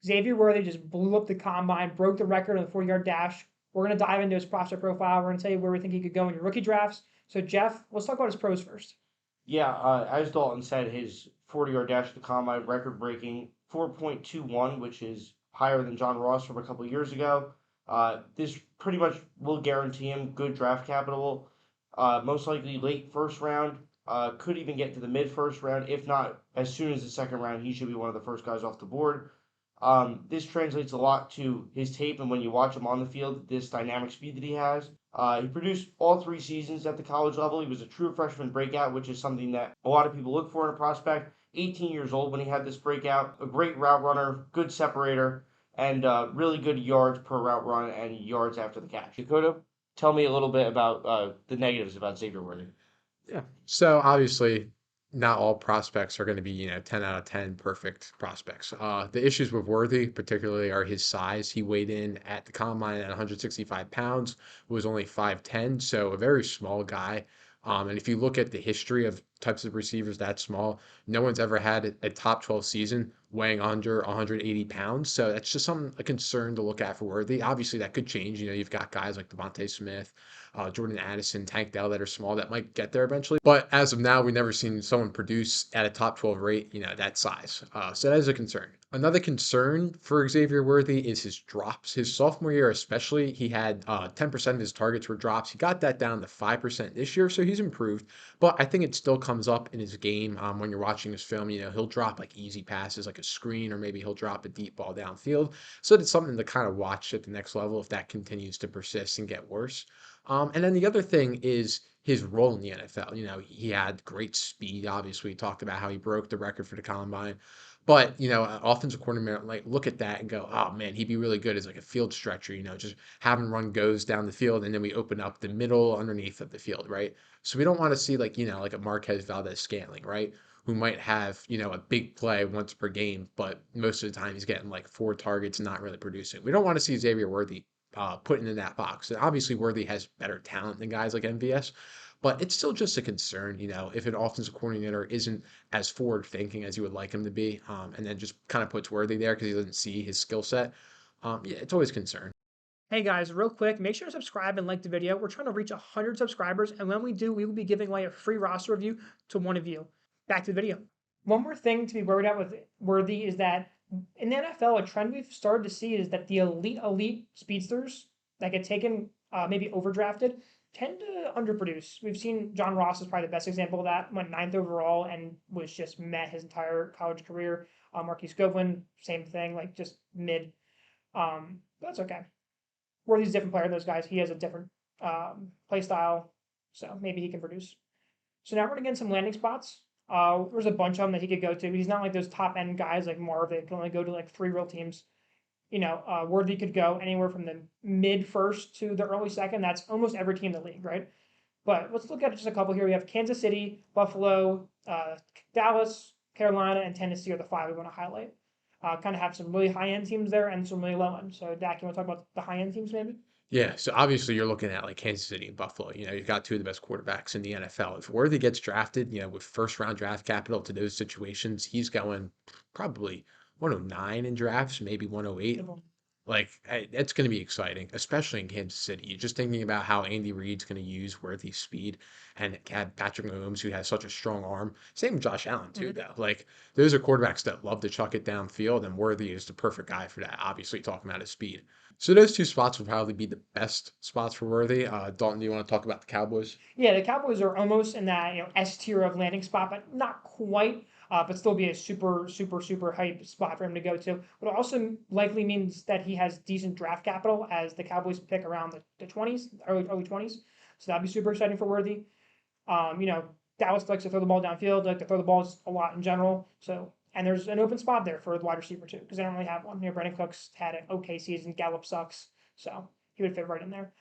Xavier Worthy just blew up the combine, broke the record on the 40-yard dash. We're going to dive into his prospect profile. We're going to tell you where we think he could go in your rookie drafts. So, Jeff, let's talk about his pros first. Yeah, as Dalton said, his 40-yard dash at the combine, record breaking 4.21, which is higher than John Ross from a couple years ago. This pretty much will guarantee him good draft capital. Most likely late first round. Could even get to the mid first round. If not, as soon as the second round, he should be one of the first guys off the board. This translates a lot to his tape, and when you watch him on the field, this dynamic speed that he has. He produced all 3 seasons at the college level. He was a true freshman breakout, which is something that a lot of people look for in a prospect. 18 years old when he had this breakout. A great route runner, good separator, and really good yards per route run and yards after the catch. Dakota, tell me a little bit about the negatives about Xavier Worthy. Yeah. So obviously, not all prospects are going to be, 10 out of 10 perfect prospects. The issues with Worthy, particularly, are his size. He weighed in at the combine at 165 pounds, was only 5'10, so a very small guy. And if you look at the history of types of receivers that small, no one's ever had a top 12 season weighing under 180 pounds. So that's just a concern to look at for Worthy. Obviously, that could change. You've got guys like Devontae Smith, Jordan Addison, Tank Dell that are small that might get there eventually. But as of now, we've never seen someone produce at a top 12 rate, that size. So that is a concern. Another concern for Xavier Worthy is his drops. His sophomore year, especially, he had 10% of his targets were drops. He got that down to 5% this year, so he's improved. But I think it still comes up in his game when you're watching his film. He'll drop like easy passes, like a screen, or maybe he'll drop a deep ball downfield. So it's something to kind of watch at the next level if that continues to persist and get worse. And then the other thing is his role in the NFL. He had great speed. Obviously, we talked about how he broke the record for the combine. But, an offensive coordinator like look at that and go, oh man, he'd be really good as like a field stretcher, just have him run goes down the field and then we open up the middle underneath of the field, right? So we don't want to see like a Marquez Valdez Scantling, right? Who might have, a big play once per game, but most of the time he's getting like 4 targets and not really producing. We don't want to see Xavier Worthy putting in that box. And obviously, Worthy has better talent than guys like MVS, but it's still just a concern, if an offensive coordinator isn't as forward thinking as you would like him to be, and then just kind of puts Worthy there because he doesn't see his skill set. Yeah, it's always a concern. Hey guys, real quick, make sure to subscribe and like the video. We're trying to reach 100 subscribers, and when we do, we will be giving away a free roster review to one of you. Back to the video. One more thing to be worried about with Worthy is that in the NFL, a trend we've started to see is that the elite speedsters that get taken, maybe overdrafted, tend to underproduce. We've seen John Ross is probably the best example of that. Went ninth overall and was just met his entire college career. Marquise Goodwin, same thing, like just mid. But that's okay. Worthy's a different player than those guys. He has a different play style, so maybe he can produce. So now we're gonna get some landing spots. There's a bunch of them that he could go to. He's not like those top end guys like Marv that can only go to like 3 real teams. Worthy could go anywhere from the mid first to the early second. That's almost every team in the league, right? But let's look at just a couple here. We have Kansas City, Buffalo, Dallas, Carolina, and Tennessee are the 5 we want to highlight. Kind of have some really high end teams there and some really low end. So, Dak, you want to talk about the high end teams maybe? Yeah, so obviously you're looking at like Kansas City and Buffalo. You've got 2 of the best quarterbacks in the NFL. If Worthy gets drafted, with first round draft capital to those situations, he's going probably 109 in drafts, maybe 108. Like, it's going to be exciting, especially in Kansas City. You're just thinking about how Andy Reid's going to use Worthy's speed and had Patrick Mahomes, who has such a strong arm. Same with Josh Allen, too, though. Like, those are quarterbacks that love to chuck it downfield, and Worthy is the perfect guy for that, obviously, talking about his speed. So those 2 spots would probably be the best spots for Worthy. Dalton, do you want to talk about the Cowboys? Yeah, the Cowboys are almost in that S tier of landing spot, but not quite. But still be a super hype spot for him to go to. But it also likely means that he has decent draft capital as the Cowboys pick around the 20s, early 20s. So that'd be super exciting for Worthy. Dallas likes to throw the ball downfield, like to throw the balls a lot in general. So and there's an open spot there for the wide receiver too, because they don't really have one. Brandon Cooks had an okay season. Gallup sucks, so he would fit right in there.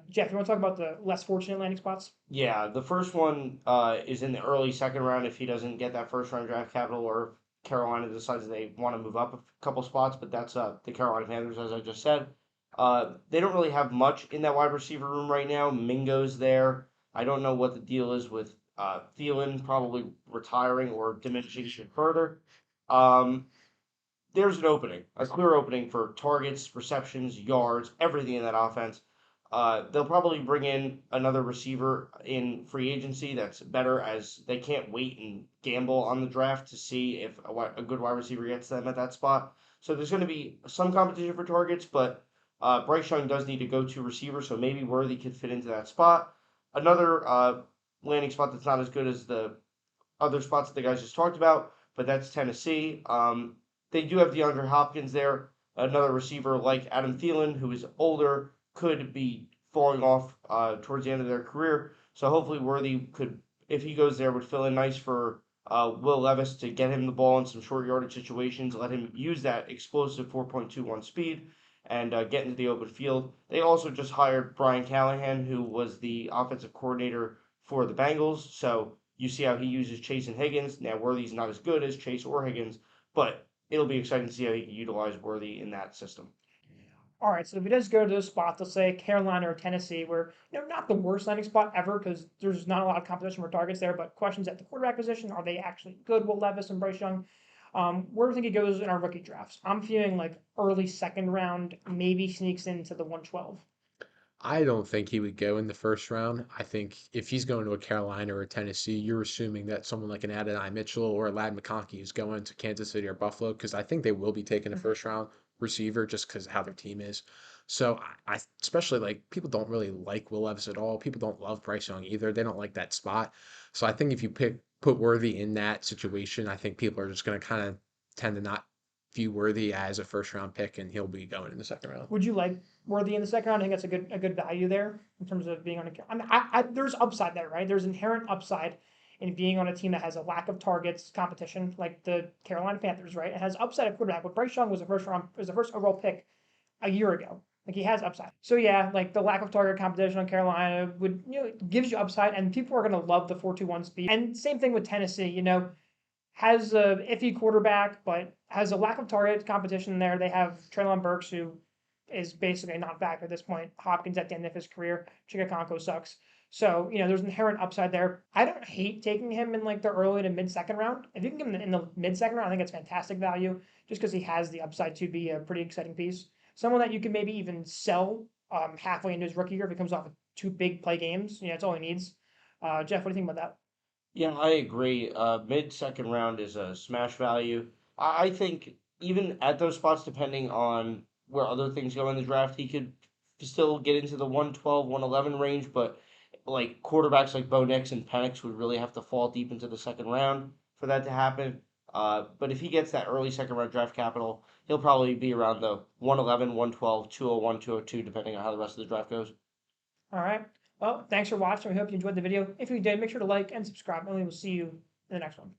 Jeff, you want to talk about the less fortunate landing spots? Yeah, the first one is in the early second round if he doesn't get that first round draft capital or if Carolina decides they want to move up a couple spots, but that's the Carolina Panthers, as I just said. They don't really have much in that wide receiver room right now. Mingo's there. I don't know what the deal is with Thielen probably retiring or diminishing further. Um, there's an opening, a clear opening for targets, receptions, yards, everything in that offense. They'll probably bring in another receiver in free agency that's better, as they can't wait and gamble on the draft to see if a good wide receiver gets them at that spot. So there's going to be some competition for targets, but Bryce Young does need a go-to receiver, so maybe Worthy could fit into that spot. Another landing spot that's not as good as the other spots that the guys just talked about, but that's Tennessee. They do have DeAndre Hopkins there, another receiver like Adam Thielen, who is older, could be falling off towards the end of their career. So hopefully Worthy could, if he goes there, would fill in nice for Will Levis to get him the ball in some short yardage situations, let him use that explosive 4.21 speed and get into the open field. They also just hired Brian Callahan, who was the offensive coordinator for the Bengals. So you see how he uses Chase and Higgins. Now, Worthy's not as good as Chase or Higgins, but it'll be exciting to see how he can utilize Worthy in that system. All right, so if he does go to those spots, let's say Carolina or Tennessee, where not the worst landing spot ever because there's not a lot of competition for targets there, but questions at the quarterback position: are they actually good? Will Levis and Bryce Young? Where do you think he goes in our rookie drafts? I'm feeling like early second round, maybe sneaks into the 112. I don't think he would go in the first round. I think if he's going to a Carolina or a Tennessee, you're assuming that someone like an Adonai Mitchell or a Lad McConkey is going to Kansas City or Buffalo, because I think they will be taking a first round receiver just because of how their team is. So I especially like people don't really like Will Levis at all. People don't love Bryce Young either. They don't like that spot. So I think if you put Worthy in that situation, I think people are just going to kind of tend to not view Worthy as a first round pick, and he'll be going in the second round. Would you like Worthy in the second round? I think that's a good value there in terms of being on a. I mean, there's upside there, right? There's inherent upside in being on a team that has a lack of targets competition, like the Carolina Panthers, right? It has upside at quarterback. But Bryce Young was a first overall pick a year ago. Like he has upside. So yeah, like the lack of target competition on Carolina would gives you upside, and people are gonna love the 4.21 speed. And same thing with Tennessee. Has a iffy quarterback, but has a lack of target competition there. They have Treylon Burks, who is basically not back at this point. Hopkins at the end of his career. Chigakonko sucks. So, there's inherent upside there. I don't hate taking him in like the early to mid second round. If you can get him in the mid second round, I think it's fantastic value just because he has the upside to be a pretty exciting piece. Someone that you can maybe even sell halfway into his rookie year if he comes off of two big play games. That's all he needs. Jeff, what do you think about that? Yeah, I agree. Mid second round is a smash value. I think even at those spots, depending on where other things go in the draft, he could still get into the 112, 111 range, but like quarterbacks like Bo Nix and Penix would really have to fall deep into the second round for that to happen. But if he gets that early second round draft capital, he'll probably be around the 111, 112, 201, 202, depending on how the rest of the draft goes. All right. Well, thanks for watching. We hope you enjoyed the video. If you did, make sure to like and subscribe, and we will see you in the next one.